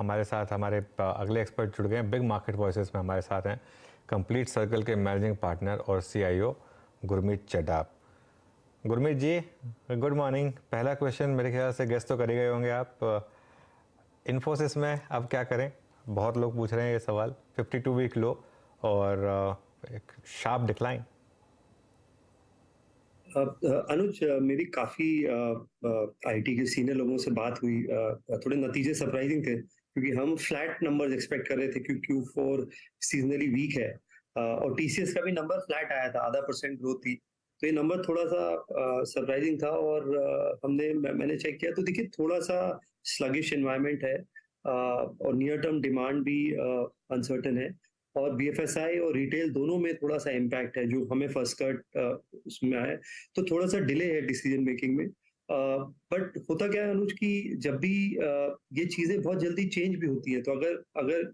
हमारे साथ हमारे अगले एक्सपर्ट जुड़ गए हैं, बिग मार्केट वॉइसेस में हमारे साथ हैं कंप्लीट सर्कल के मैनेजिंग पार्टनर और सीआईओ गुरमीत चड्ढा। गुरमीत जी, गुड मॉर्निंग। पहला क्वेश्चन मेरे ख्याल से गेस तो कर ही गए होंगे आप, इन्फोसिस में अब क्या करें? बहुत लोग पूछ रहे हैं ये सवाल। 52 वीक लो और एक शार्प डिक्लाइन। अनुज, मेरी काफी आईटी के सीनियर लोगों से बात हुई। थोड़े नतीजे सरप्राइजिंग थे क्योंकि हम फ्लैट नंबर्स एक्सपेक्ट कर रहे थे क्योंकि Q4 सीजनली वीक है। और टीसीएस का भी नंबर फ्लैट आया था, 0.5% ग्रोथ थी। तो ये नंबर थोड़ा सा सरप्राइजिंग था और मैंने चेक किया तो देखिए थोड़ा सा स्लगिश एनवायरनमेंट है। और नियर टर्म डिमांड भी अनसर्टेन है। और बीएफएसआई और रिटेल दोनों में थोड़ा सा इम्पैक्ट है जो हमें फर्स्ट कट उसमें आया है। तो थोड़ा सा डिले है डिसीजन मेकिंग में। बट होता क्या है अनुज कि जब भी ये चीजें बहुत जल्दी चेंज भी होती है, तो अगर अगर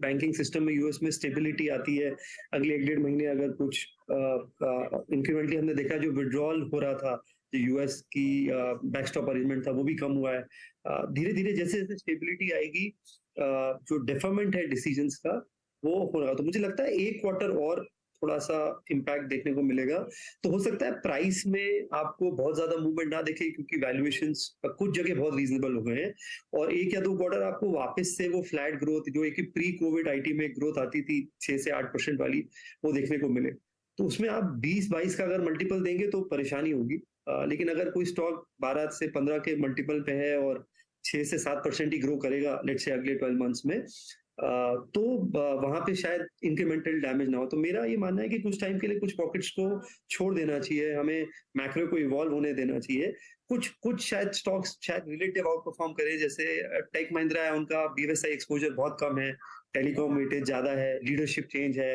बैंकिंग सिस्टम में यूएस में स्टेबिलिटी आती है, अगले 1-1.5 महीने अगर कुछ इंक्रीमेंटली हमने देखा जो विड्रॉल हो रहा था, जो यूएस की बैकस्टॉप अरेंजमेंट था वो भी कम हुआ है। धीरे धीरे जैसे जैसे स्टेबिलिटी आएगी, जो डेफरमेंट है डिसीजंस का वो हो रहा। तो मुझे लगता है एक क्वार्टर और थोड़ा सा इम्पैक्ट देखने को मिलेगा। तो हो सकता है प्राइस में आपको बहुत ज्यादा मूवमेंट ना दिखे क्योंकि वैल्यूएशंस कुछ जगह बहुत रीजनेबल हो गए हैं। और 1 या 2 क्वार्टर आपको वापस से वो फ्लैट ग्रोथ जो एक प्री कोविड आईटी में ग्रोथ आती थी 6 से 8% वाली, वो देखने को मिले। तो उसमें आप 20-22 का अगर मल्टीपल देंगे तो परेशानी होगी। लेकिन अगर कोई स्टॉक 12 से 15 के मल्टीपल पे है और 6 से 7% ही ग्रो करेगा लेट से अगले 12 मंथ्स में, तो वहां पे शायद इंक्रीमेंटल डैमेज ना हो। तो मेरा ये मानना है कि कुछ टाइम के लिए कुछ पॉकेट्स को छोड़ देना चाहिए, हमें मैक्रो को इवॉल्व होने देना चाहिए। कुछ कुछ शायद स्टॉक्स शायद रिलेटिव आउट परफॉर्म करे, जैसे टेक महिंद्रा है, उनका बीएफएसआई एक्सपोजर बहुत कम है, टेलीकॉम वेटेज ज्यादा है, लीडरशिप चेंज है,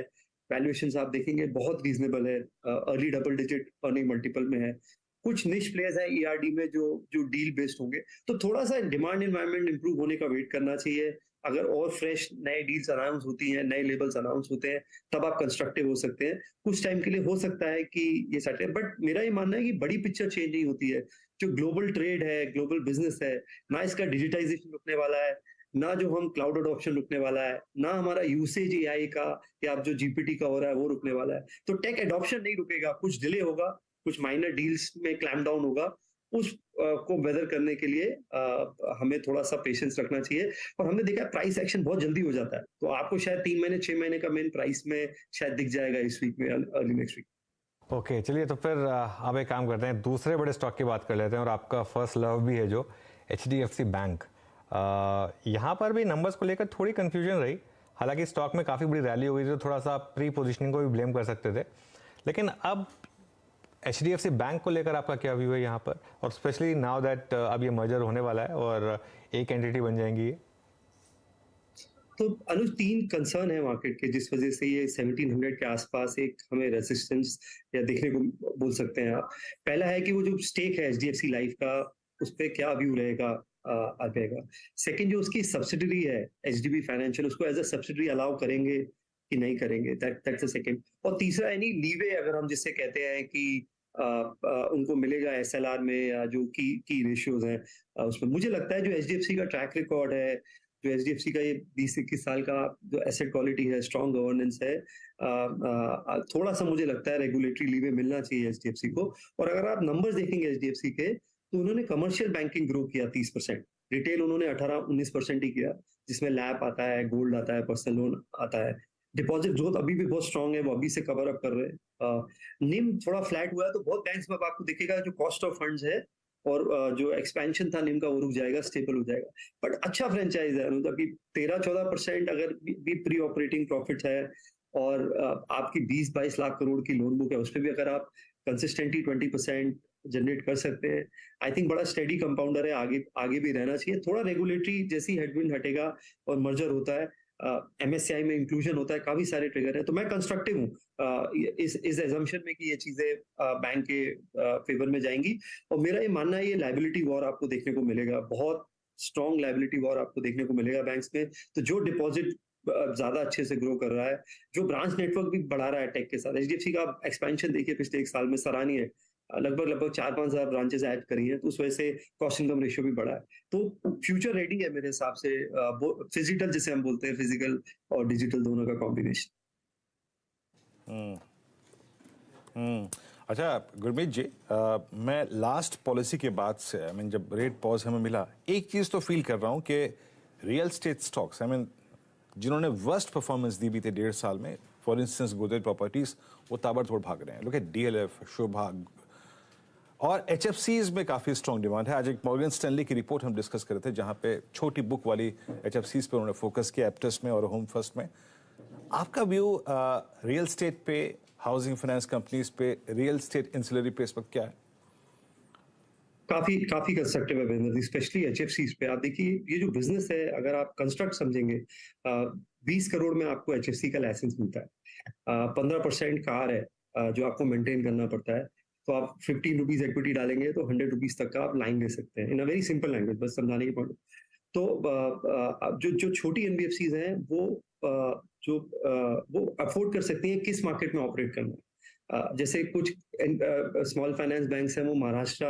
वैल्यूएशंस आप देखेंगे बहुत रीजनेबल है, early double digit earning multiple में है। कुछ निश प्लेयर्स है ईआरडी में जो जो डील बेस्ड होंगे। तो थोड़ा सा डिमांड एनवायरनमेंट इंप्रूव होने का वेट करना चाहिए। अगर और फ्रेश नए डील्स अनाउंस होती हैं, नए लेबल्स अनाउंस होते हैं, तब आप कंस्ट्रक्टिव हो सकते हैं। कुछ टाइम के लिए हो सकता है कि ये सेट है, बट मेरा ये मानना है कि बड़ी पिक्चर चेंज नहीं होती है। जो ग्लोबल ट्रेड है, ग्लोबल बिजनेस है, ना इसका डिजिटाइजेशन रुकने वाला है, ना जो हम क्लाउड अडॉप्शन रुकने वाला है, ना हमारा यूसेज एआई का या अब जो जीपीटी का हो रहा है वो रुकने वाला है। तो टेक एडॉप्शन नहीं रुकेगा, कुछ डिले होगा, कुछ माइनर डील्स में क्लैम्प डाउन होगा। उस को वेदर करने के लिए हमें थोड़ा सा पेशेंस रखना चाहिए। और हमने देखा है प्राइस एक्शन बहुत जल्दी हो जाता है, तो आपको शायद 3 महीने 6 महीने का मेन प्राइस में शायद दिख जाएगा इस वीक में, अर्ली नेक्स्ट वीक। ओके, चलिए तो फिर अब एक काम करते हैं, दूसरे बड़े स्टॉक की बात कर लेते हैं और आपका फर्स्ट लव भी है जो HDFC बैंक। यहाँ पर भी नंबर्स को लेकर थोड़ी कंफ्यूजन रही। हालांकि स्टॉक में काफ़ी बड़ी रैली हो गई थी तो थोड़ा सा प्री पोजिशनिंग को भी ब्लेम कर सकते थे, लेकिन अब HDFC बैंक को लेकर आपका क्या व्यू है यहाँ पर, और स्पेशली नाउ दैट अब ये मर्जर होने वाला है और एक एंटिटी बन जाएंगी ये? तो अनुज, 3 कंसर्न है मार्केट के जिस वजह से ये 1700 के आसपास एक हमें रेजिस्टेंस या देखने को बोल सकते हैं आप। पहला है कि वो जो स्टेक है एचडीएफसी लाइफ का, उस पर क्या व्यू रहेगा आगे का। सेकंड, जो उसकी सब्सिडरी है एचडीबी फाइनेंशियल, उसको एज अ सब्सिडरी अलाउ करेंगे कि नहीं करेंगे, दैट्स द सेकंड। और तीसरा यानी लीवे, अगर हम जिससे कहते हैं कि उनको मिलेगा एसएलआर में या जो की रेशियोज हैं उसमें। मुझे लगता है जो एचडीएफसी का ट्रैक रिकॉर्ड है, जो एचडीएफसी का ये 20-21 साल का जो एसेट क्वालिटी है, स्ट्रॉन्ग गवर्नेंस है, थोड़ा सा मुझे लगता है रेगुलेटरी लीवे मिलना चाहिए एचडीएफसी को। और अगर आप नंबर्स देखेंगे एचडीएफसी के, तो उन्होंने कमर्शियल बैंकिंग ग्रो किया 30%, रिटेल उन्होंने 18-19% ही किया, जिसमें लैप आता है, गोल्ड आता है, पर्सनल लोन आता है। डिपॉजिट ग्रोथ अभी भी बहुत स्ट्रांग है, वो अभी से कवर अप कर रहे हैं। निम थोड़ा फ्लैट हुआ है, तो बहुत बैंक्स में अब आपको दिखेगा जो कॉस्ट ऑफ फंड्स है और जो एक्सपेंशन था निम का वो रुक जाएगा, स्टेबल हो जाएगा। बट अच्छा फ्रेंचाइज है, मतलब कि 13-14% अगर भी प्री ऑपरेटिंग प्रॉफिट है और आपकी 20-22 लाख करोड़ की लोन बुक है, उस पर भी अगर आप कंसिस्टेंटली 20% जनरेट कर सकते हैं, आई थिंक बड़ा स्टेडी कंपाउंडर है, आगे आगे भी रहना चाहिए। थोड़ा रेगुलेटरी जैसी हेडविंड हटेगा और मर्जर होता है, एमएससीआई में इंक्लूजन होता है, काफी सारे ट्रिगर है, तो मैं कंस्ट्रक्टिव हूँ इस एजम्पशन में कि ये चीजें बैंक के फेवर में जाएंगी। और मेरा ये मानना है ये लाइबिलिटी वॉर आपको देखने को मिलेगा, बहुत स्ट्रॉन्ग लाइबिलिटी वॉर आपको देखने को मिलेगा बैंक्स में। तो जो डिपॉजिट ज्यादा अच्छे से ग्रो कर रहा है, जो ब्रांच नेटवर्क भी बढ़ा रहा है टेक के साथ, एचडीएफसी का एक्सपेंशन देखिए पिछले 1 साल में सराहनीय है। लगभग लगभग 4-5 हज़ार ब्रांचेस ऐड करी हैं, तो उस वजह से कॉस्ट इनकम रेशियो भी बढ़ा है। तो फ्यूचर रेडी है मेरे हिसाब से, वो फिजिकल जिसे हम बोलते हैं, फिजिकल और डिजिटल दोनों का कॉम्बिनेशन। हम्म अच्छा गुरमीत जी, मैं लास्ट पॉलिसी के बाद से आई मीन जब रेट पॉज हमें मिला, एक चीज़ तो फील कर रहा हूँ कि real estate stocks I mean जिन्होंने वर्स्ट परफॉर्मेंस दी बीते 1.5 साल में, फॉर इंस्टेंस गोदरेज प्रॉपर्टीज, वो ताबड़तोड़ भाग रहे हैं। लोग डीएलएफ, शुभाग और एचएफसीज में काफ़ी स्ट्रॉन्ग डिमांड है। आज एक मॉर्गन स्टैनली की रिपोर्ट हम डिस्कस कर रहे थे जहाँ पे छोटी बुक वाली एचएफसीज पे उन्होंने फोकस किया, एप्टस में और होम फर्स्ट में। आपका व्यू रियल स्टेट पे, हाउसिंग फाइनेंस कंपनीज पे, रियल स्टेट इंसिलरी पे इस वक्त क्या है? काफी काफी कंस्ट्रक्टिव है बिजनेस, स्पेशली एचएफसीज पे। आप देखिए, ये जो बिजनेस है, अगर आप कंस्ट्रक्ट समझेंगे, 20 करोड़ में आपको एचएफसी का लाइसेंस मिलता है। 15% कार है जो आपको मेंटेन करना पड़ता है। तो आप 15 रुपीज इक्विटी डालेंगे तो 100 रुपीज तक का आप लाइन ले सकते हैं, इन अ वेरी सिंपल लैंग्वेज, बस समझाने की पॉइंट। तो जो जो छोटी एनबीएफसीज हैं, वो अफोर्ड कर सकती हैं किस मार्केट में ऑपरेट करना है। जैसे कुछ स्मॉल फाइनेंस बैंक्स हैं, वो महाराष्ट्र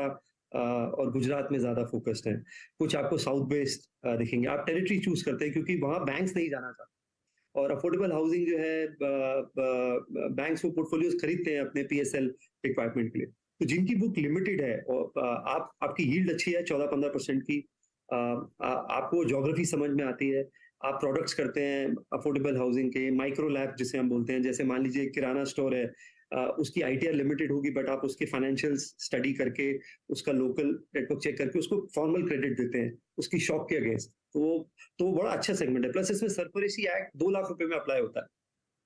और गुजरात में ज्यादा फोकस्ड हैं। कुछ आपको साउथ वेस्ट दिखेंगे। आप टेरिटरी चूज करते हैं क्योंकि वहां बैंक्स नहीं जाना चाहते, और अफोर्डेबल हाउसिंग जो है, बैंक्स वो पोर्टफोलियोज खरीदते हैं अपने पीएसएल रिक्वायरमेंट के लिए। तो जिनकी बुक लिमिटेड है और आपकी यील्ड अच्छी है 14-15% की, आपको ज्योग्राफी समझ में आती है, आप प्रोडक्ट्स करते हैं अफोर्डेबल हाउसिंग के, माइक्रो लैब जिसे हम बोलते हैं, जैसे मान लीजिए किराना स्टोर है, उसकी आईटीआर लिमिटेड होगी, बट आप उसके फाइनेंशियल्स स्टडी करके, उसका लोकल नेटवर्क चेक करके उसको फॉर्मल क्रेडिट देते हैं उसकी शॉप के अगेंस्ट। तो बड़ा अच्छा सेगमेंट है। प्लस इसमें सरफरेसी एक्ट 2 लाख रुपए में अप्लाई होता है।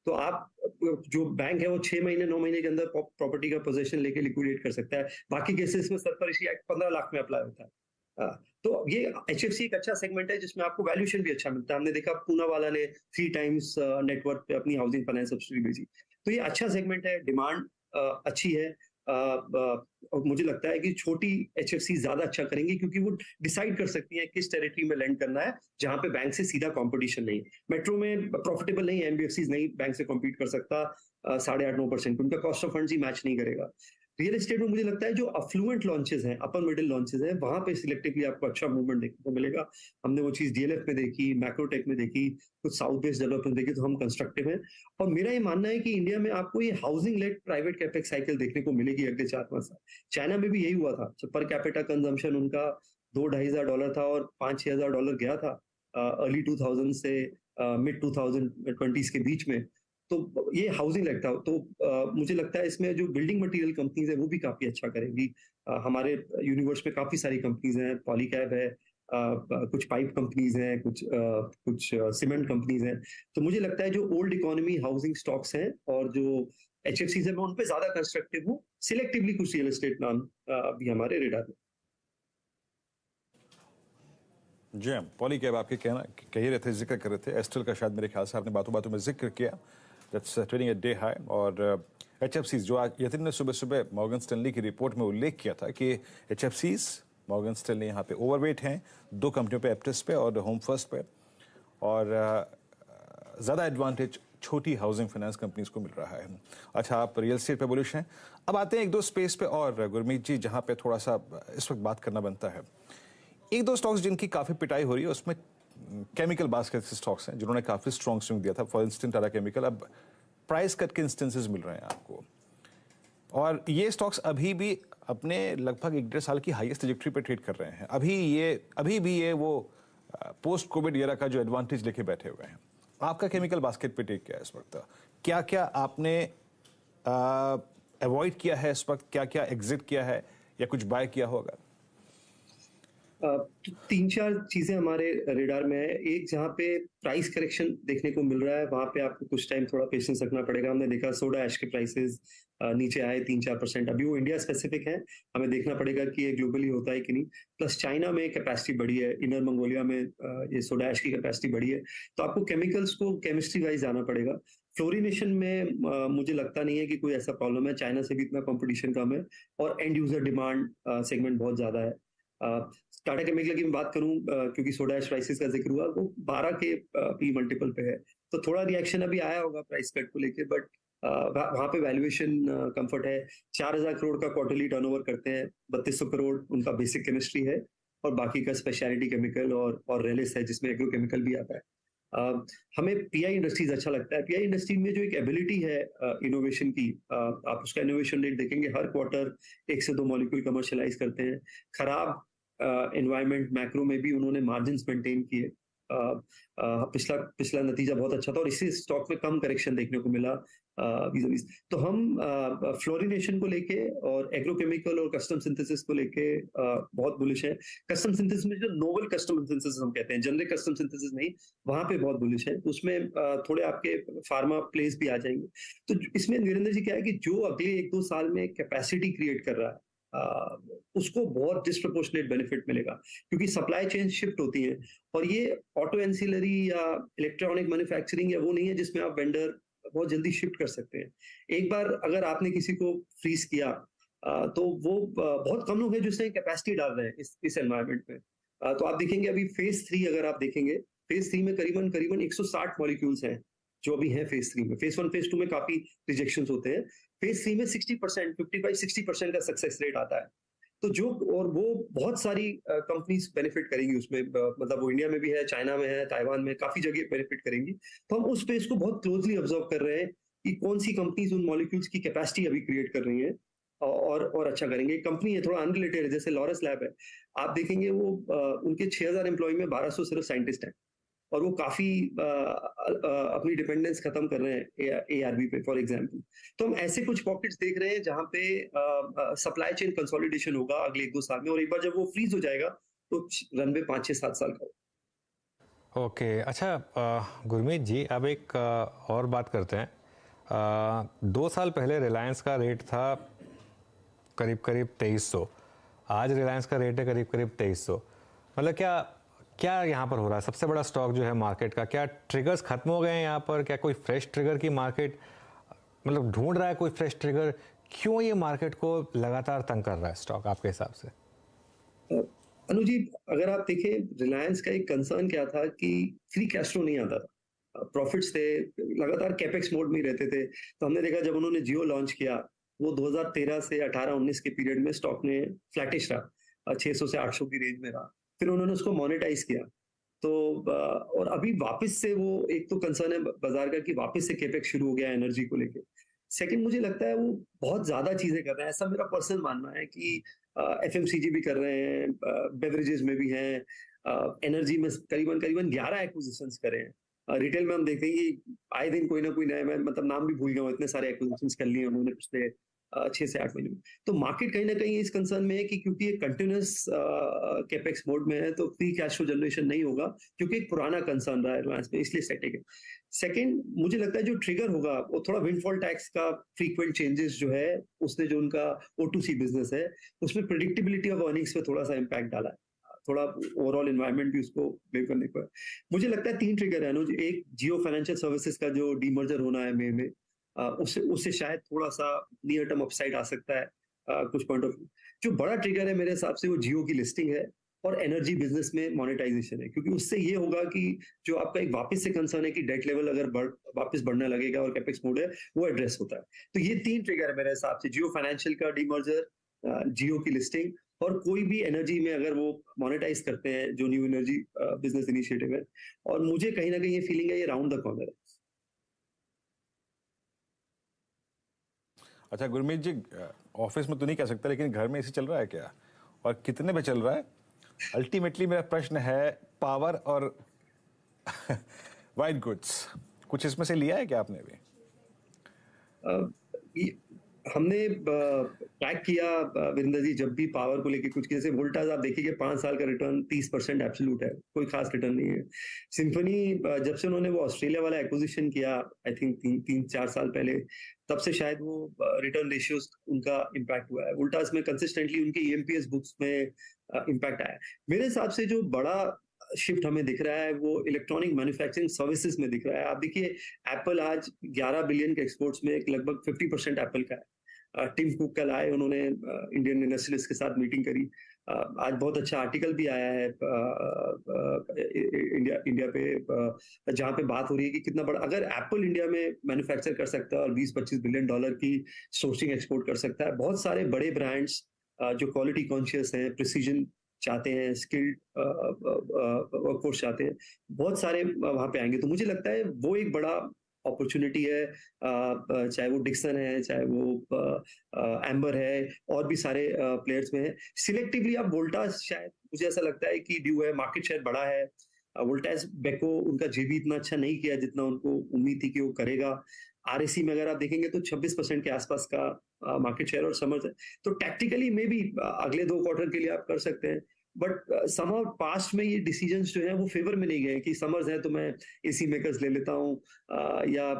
तो आप, जो बैंक है वो 6 महीने 9 महीने के अंदर प्रॉपर्टी का पोजीशन लेके लिक्विडेट कर सकता है। बाकी केसेस में सरफरेसी एक्ट 15 लाख में अप्लाई होता है। तो ये एचएफसी एक अच्छा सेगमेंट है जिसमें आपको वैल्यूएशन भी अच्छा मिलता है। हमने देखा पूना वाला ने 3 टाइम्स नेटवर्थ पे अपनी हाउसिंग फाइनेंस सब्सिडी बेची। तो ये अच्छा सेगमेंट है, डिमांड अच्छी है। और मुझे लगता है कि छोटी एचएफसी ज्यादा अच्छा करेंगी क्योंकि वो डिसाइड कर सकती हैं किस टेरिटरी में लैंड करना है जहां पे बैंक से सीधा कंपटीशन नहीं है। मेट्रो में प्रॉफिटेबल नहीं है, एनबीएफसी नहीं बैंक से कॉम्पीट कर सकता 8.5-9%, उनका cost of funds he match नहीं करेगा। रियल एस्टेट में मुझे लगता है जो अफ्लुएंट लॉन्चेस हैं, अपर मिडिल लॉन्चेस हैं, वहां पे सिलेक्टिवली आपको अच्छा मूवमेंट देखने को मिलेगा। हमने वो चीज डीएलएफ में देखी, मैक्रोटेक में देखी, कुछ साउथ बेस्ड डेवलपमेंट देखी, तो हम कंस्ट्रक्टिव हैं। और मेरा ये मानना है कि इंडिया में आपको ये housing led private capex cycle देखने को मिलेगी अगले 4-5 साल। चाइना में भी यही हुआ था, पर कैपिटा कंजम्पशन उनका $2,000-2,500 था और $5,000-6,000 गया था अर्ली 2000 से मिड 2020 के बीच में। तो ये हाउसिंग लगता है। तो मुझे लगता है इसमें जो बिल्डिंग मटेरियल कंपनीज है वो भी काफी अच्छा करेंगी। हमारे यूनिवर्स में काफी सारी कंपनीज हैं, पॉलीकैब है, कुछ पाइप कंपनीज हैं, कुछ सीमेंट कंपनीज हैं। तो मुझे लगता है जो ओल्ड इकोनॉमी हाउसिंग स्टॉक्स हैं और जो एचएफसीज है, मैं उन पे ज्यादा कंस्ट्रक्टिव हूँ। सिलेक्टिवली कुछ रियल एस्टेट नाम भी हमारे रेडार में। जी हाँ, पॉलीकैब आपके कहना कह ही रहे थे, जिक्र कर रहे थे, एस्ट्रल का शायद मेरे ख्याल से आपने बातों बातों में जिक्र किया, that's trading at day high. और एचएफसीज जो आज यतिन ने सुबह सुबह मॉर्गन स्टैनली की रिपोर्ट में उल्लेख किया था कि एचएफसीज मॉर्गन स्टैनली यहाँ पे ओवरवेट हैं 2 कंपनियों पे, एप्टिस पे और होम फर्स्ट पे, और ज़्यादा एडवांटेज छोटी हाउसिंग फाइनेंस कंपनीज को मिल रहा है। अच्छा, आप रियल एस्टेट पे बुलिश हैं। अब आते हैं 1-2 स्पेस पे और गुरमीत जी, जहाँ पे थोड़ा सा इस वक्त बात करना बनता है। 1-2 स्टॉक्स जिनकी काफ़ी पिटाई हो रही है, उसमें केमिकल बास्केट के स्टॉक्स हैं जिन्होंने काफ़ी स्ट्रॉन्ग स्विंग दिया था। फॉर इंस्टेंस टाटा केमिकल, अब प्राइस कट के इंस्टेंसेस मिल रहे हैं आपको, और ये स्टॉक्स अभी भी अपने लगभग 1-1.5 साल की हाईएस्ट ट्रैजेक्टरी पे ट्रेड कर रहे हैं। अभी भी ये वो पोस्ट कोविड एरा का जो एडवांटेज लेके बैठे हुए हैं। आपका केमिकल बास्केट पे टेक क्या है इस वक्त? क्या क्या आपने अवॉइड किया है इस वक्त, क्या क्या एग्जिट किया है या कुछ बाय किया होगा? 3-4 चीजें हमारे रेडार में है। एक, जहाँ पे प्राइस करेक्शन देखने को मिल रहा है, वहां पे आपको कुछ टाइम थोड़ा पेशेंस रखना पड़ेगा। हमने देखा सोडा ऐश के प्राइसेस नीचे आए 3-4%। अभी वो इंडिया स्पेसिफिक है, हमें देखना पड़ेगा कि ये ग्लोबली होता है कि नहीं। प्लस चाइना में कैपेसिटी बढ़ी है, इनर मंगोलिया में ये सोडा ऐश की कैपेसिटी बढ़ी है। तो आपको केमिकल्स को केमिस्ट्री वाइज जाना पड़ेगा। फ्लोरिनेशन में मुझे लगता नहीं है कि कोई ऐसा प्रॉब्लम है, चाइना से भी इतना कंपटीशन कम है और एंड यूजर डिमांड सेगमेंट बहुत ज्यादा है। टाटा केमिकल की मैं बात करूं, क्योंकि सोडा ऐश प्राइसेस का जिक्र हुआ, वो 12 के पी मल्टीपल पे है। तो थोड़ा रिएक्शन अभी आया होगा प्राइस कट को लेके, बट वहां पे वैल्यूएशन कंफर्ट है। 4,000 करोड़ का क्वार्टरली टर्नओवर करते हैं, 3200 करोड़ उनका बेसिक केमिस्ट्री है, और बाकी का स्पेशलिटी केमिकल और रेलिस है जिसमें एग्रोकेमिकल भी आता है। हमें पीआई इंडस्ट्रीज अच्छा लगता है। पीआई इंडस्ट्री में जो एक एबिलिटी है इनोवेशन की, आप उसका इनोवेशन रेट देखेंगे, हर क्वार्टर 1 से 2 मॉलिक्यूल कमर्शियलाइज करते हैं। खराब एनवायरनमेंट मैक्रो में भी उन्होंने मार्जिन्स मेंटेन किए। पिछला पिछला नतीजा बहुत अच्छा था और इसी स्टॉक में कम करेक्शन देखने को मिला vis-a-vis। तो हम फ्लोरिनेशन को लेके और एग्रोकेमिकल और कस्टम सिंथेसिस को लेके बहुत बुलिश है। कस्टम सिंथेसिस में जो नोवल कस्टम सिंथेसिस हम कहते हैं, जनरिक कस्टम सिंथेसिस नहीं, वहां पे बहुत बुलिश है। उसमें थोड़े आपके फार्मा प्लेस भी आ जाएंगे। तो इसमें वीरेंद्र जी क्या है कि जो अगले 1-2 साल में कैपेसिटी क्रिएट कर रहा है, उसको बहुत डिस्प्रपोर्शनेट बेनिफिट मिलेगा, क्योंकि सप्लाई चेन शिफ्ट होती है। और ये ऑटो एंसिलरी या इलेक्ट्रॉनिक मैन्युफैक्चरिंग या वो नहीं है जिसमें आप वेंडर बहुत जल्दी शिफ्ट कर सकते हैं। एक बार अगर आपने किसी को फ्रीज किया, तो वो बहुत कम लोग हैं जिसने कैपेसिटी डाल रहे हैं इस एनवायरनमेंट में। तो आप देखेंगे अभी फेज 3, अगर आप देखेंगे फेज 3 में करीबन करीबन 160 मॉलिक्यूल्स हैं जो अभी हैं फेज 3 में। फेज 1 फेज 2 में काफी रिजेक्शंस होते हैं। फेज 3 में 60%, 55-60% का सक्सेस रेट आता है। तो जो, और वो बहुत सारी कंपनीज बेनिफिट करेंगी उसमें, मतलब वो इंडिया में भी है, चाइना में है, ताइवान में, काफी जगह बेनिफिट करेंगी। तो हम उस स्पेस को बहुत क्लोजली ऑब्जर्व कर रहे हैं कि कौन सी कंपनीज उन मॉलिक्यूल्स की कैपेसिटी अभी क्रिएट कर रही है और अच्छा करेंगे। कंपनी है थोड़ा अनरिलेटेड है, जैसे लॉरस लैब है, आप देखेंगे वो उनके 6,000 एम्प्लॉय में 1200 सिर्फ साइंटिस्ट हैं, और वो काफी अपनी डिपेंडेंस खत्म कर रहे हैं एआरबी पे, फॉर एग्जांपल। तो हम ऐसे कुछ पॉकेट्स देख रहे हैं जहां पे सप्लाई चेन कंसोलिडेशन होगा अगले 1-2 साल में, और एक बार जब वो फ्रीज हो जाएगा तो रनवे 5-6-7 साल का होगा। ओके, अच्छा गुरमीत जी, अब एक और बात करते हैं। 2 साल पहले रिलायंस का रेट था करीब करीब 2300, आज रिलायंस का रेट है करीब करीब 2300। मतलब क्या क्या यहाँ पर हो रहा है? सबसे बड़ा स्टॉक जो है मार्केट का, क्या ट्रिगर्स खत्म हो गए हैं यहाँ पर? क्या कोई फ्रेश ट्रिगर की मार्केट मतलब ढूंढ रहा है, कोई फ्रेश ट्रिगर? क्यों ये मार्केट को लगातार तंग कर रहा है स्टॉक आपके हिसाब से? अनु जी, अगर आप देखें, रिलायंस का एक कंसर्न क्या था कि फ्री कैश फ्लो नहीं आता था, प्रॉफिट्स थे, लगातार कैपेक्स मोड में ही रहते थे। तो हमने देखा जब उन्होंने जियो लॉन्च किया, वो 2013 से 18-19 के पीरियड में स्टॉक ने फ्लैटिश रहा, 600 से 800 की रेंज में रहा। फिर उन्होंने उसको मोनेटाइज किया। तो और अभी वापस से वो, एक तो कंसर्न है बाजार का कि वापस से कैपेक्स शुरू हो गया एनर्जी को लेके। सेकंड, मुझे लगता है वो बहुत ज्यादा चीजें कर रहे हैं, ऐसा मेरा पर्सनल मानना है कि एफएमसीजी भी कर रहे हैं, बेवरेजेस में भी हैं, एनर्जी में करीबन करीबन 11 एक्विजिशंस करे हैं। रिटेल में हम देखते हैं कि आए दिन कोई ना कोई नया, मैं मतलब नाम भी भूल गया हूँ, इतने सारे एक्विजिशंस कर लिए उन्होंने पिछले 6 से 8 महीने में। तो मार्केट कहीं ना कहीं इस कंसर्न में है कि क्योंकि ये कंटिन्यूस कैपेक्स मोड में है तो फ्री कैश फ्लो जनरेशन नहीं होगा, क्योंकि एक पुराना कंसर्न रहा है रिलायंस में, इसलिए स्टैटिक है। सेकंड, मुझे लगता है जो ट्रिगर होगा वो थोड़ा विंडफॉल टैक्स का फ्रीक्वेंट चेंजेस जो है, उसने जो उनका O2C बिजनेस है उसमें प्रिडिक्टेबिलिटी ऑफ अर्निंग्स पे थोड़ा सा इम्पैक्ट डाला है, थोड़ा ओवरऑल एनवायरनमेंट भी उसको ब्लेम करने को है। मुझे लगता है 3 ट्रिगर है अनुज। एक, जियो फाइनेंशियल सर्विसेज का जो डीमर्जर होना है मई में, उससे शायद थोड़ा सा नियर टर्म अपसाइड आ सकता है कुछ पॉइंट ऑफ व्यू। जो बड़ा ट्रिगर है मेरे हिसाब से वो जियो की लिस्टिंग है और एनर्जी बिजनेस में मोनेटाइजेशन है, क्योंकि उससे ये होगा कि जो आपका एक वापस से कंसर्न है कि डेट लेवल अगर वापस बढ़ने लगेगा और कैपेक्स मोड है, वो एड्रेस होता है। तो ये 3 ट्रिगर है मेरे हिसाब से, जियो फाइनेंशियल का डीमर्जर, जियो की लिस्टिंग, और कोई भी एनर्जी में अगर वो मोनेटाइज करते हैं जो न्यू एनर्जी बिजनेस इनिशिएटिव है। और मुझे कहीं ना कहीं ये फीलिंग है ये राउंड द कॉर्नर है। अच्छा गुरमीत जी, ऑफिस में तो नहीं कह सकता, लेकिन घर में एसी चल रहा है क्या, और कितने में चल रहा है? अल्टीमेटली मेरा प्रश्न है पावर और वाइट गुड्स, कुछ इसमें से लिया है क्या आपने भी? हमने ट्रैक किया वीरेंद्र जी, जब भी पावर को लेके कुछ, जैसे वोल्टास आप देखिए 5 साल का रिटर्न 30% एब्सोल्यूट है, कोई खास रिटर्न नहीं है। सिंफनी, जब से उन्होंने वो ऑस्ट्रेलिया वाला एक्विजिशन किया, आई थिंक 3-4 साल पहले, तब से शायद वो रिटर्न रेशियोज उनका इम्पैक्ट हुआ है। वोल्टास में कंसिस्टेंटली उनके ईएमपीएस बुक्स में इम्पैक्ट आया है। मेरे हिसाब से जो बड़ा शिफ्ट हमें दिख रहा है वो इलेक्ट्रॉनिक मैन्युफैक्चरिंग सर्विसेज में दिख रहा है। आप देखिए, एप्पल आज 11 बिलियन के एक्सपोर्ट्स में लगभग 50% एप्पल का है। टिम कुक कल आए, उन्होंने इंडियन इंडस्ट्रियलिस्ट के साथ मीटिंग करी, आज बहुत अच्छा आर्टिकल भी आया है इंडिया पे, जहाँ पे बात हो रही है कि कितना बड़ा, अगर एप्पल इंडिया में मैन्युफैक्चर कर सकता है और 20-25 बिलियन डॉलर की सोर्सिंग एक्सपोर्ट कर सकता है, बहुत सारे बड़े ब्रांड्स जो क्वालिटी कॉन्शियस हैं, प्रिसीजन चाहते हैं, स्किल्ड वर्कफोर्स चाहते हैं, बहुत सारे वहाँ पे आएंगे। तो मुझे लगता है वो एक बड़ा अपॉर्चुनिटी है, चाहे वो डिक्सन है, चाहे वो एम्बर है, और भी सारे प्लेयर्स में है। सिलेक्टिवली अब वोल्टास, शायद मुझे ऐसा लगता है कि ड्यू है, मार्केट शेयर बड़ा है। वोल्टास बेको, उनका जेबी इतना अच्छा नहीं किया जितना उनको उम्मीद थी कि वो करेगा। आरएसी में अगर आप देखेंगे तो 26% के आसपास का मार्केट शेयर और समर्थ है। तो टैक्टिकली में भी अगले 2 क्वार्टर के लिए आप कर सकते हैं, बट समहाउ पास्ट में ये डिसीजंस जो है वो फेवर में नहीं गए कि समर्स है तो मैं एसी मेकर्स ले लेता हूँ, या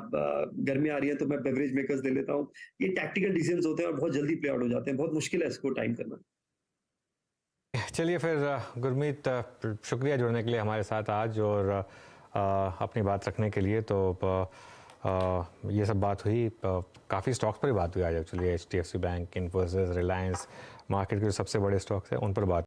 गर्मी आ रही है तो मैं बेवरेज मेकर्स ले लेता हूँ। ये टैक्टिकल डिसीजंस होते हैं और बहुत जल्दी प्ले आउट हो जाते हैं, बहुत मुश्किल है इसको टाइम करना। चलिए फिर गुरमीत, शुक्रिया जुड़ने के लिए हमारे साथ आज और अपनी बात रखने के लिए। तो ये सब बात हुई, काफ़ी स्टॉक्स पर ही बात हुई आज actually, HDFC bank, Infosys, Reliance, market के जो सबसे बड़े स्टॉक्स हैं उन पर बात